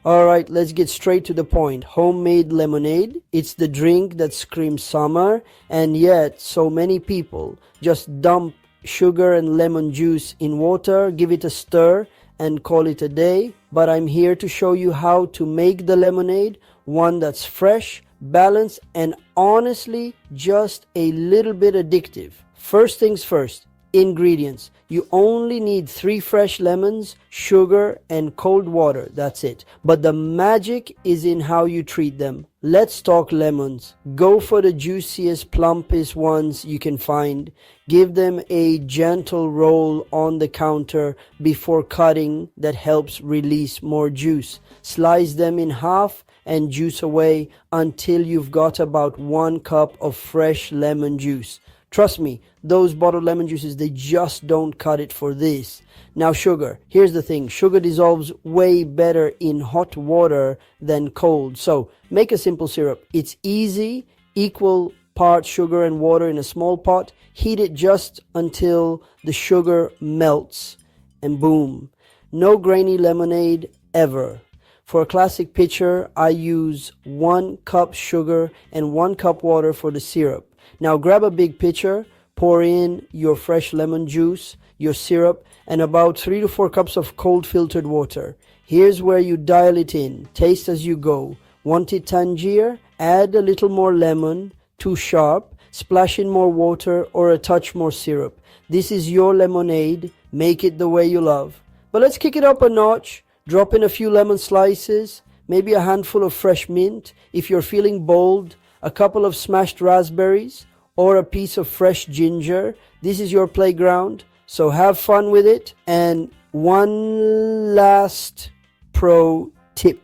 Alright, let's get straight to the point. Homemade lemonade. It's the drink that screams summer, and yet so many people just dump sugar and lemon juice in water, give it a stir, and call it a day. But I'm here to show you how to make the lemonade, one that's fresh, balanced, and honestly just a little bit addictive. First things first, ingredients. You only need 3 fresh lemons, sugar, and cold water. That's it. But the magic is in how you treat them. Let's talk lemons. Go for the juiciest, plumpest ones you can find. Give them a gentle roll on the counter before cutting. That helps release more juice. Slice them in half and juice away until you've got about 1 cup of fresh lemon juice. Trust me, those bottled lemon juices, they just don't cut it for this. Now sugar. Here's the thing. Sugar dissolves way better in hot water than cold. So make a simple syrup. It's easy. Equal parts sugar and water in a small pot. Heat it just until the sugar melts. And boom. No grainy lemonade ever. For a classic pitcher, I use 1 cup sugar and 1 cup water for the syrup. Now grab a big pitcher, pour in your fresh lemon juice, your syrup, and about 3 to 4 cups of cold filtered water. Here's where you dial it in. Taste as you go. Want it tangier? Add a little more lemon. Too sharp? Splash in more water or a touch more syrup. This is your lemonade. Make it the way you love. But let's kick it up a notch. Drop in a few lemon slices, maybe a handful of fresh mint. If you're feeling bold, a couple of smashed raspberries or a piece of fresh ginger. This is your playground, so have fun with it. And one last pro tip.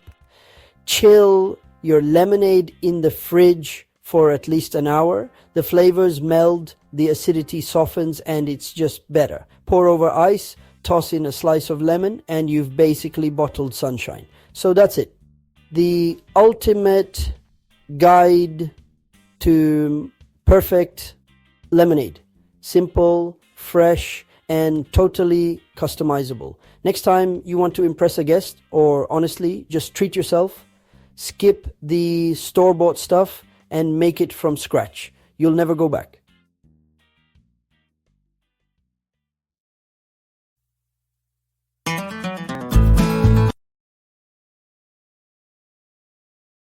Chill your lemonade in the fridge for at least an hour. The flavors meld, the acidity softens, and it's just better. Pour over ice, toss in a slice of lemon, and you've basically bottled sunshine. So that's it. The ultimate guide to perfect lemonade. Simple, fresh, and totally customizable. Next time you want to impress a guest, or honestly, just treat yourself, skip the store-bought stuff and make it from scratch. You'll never go back.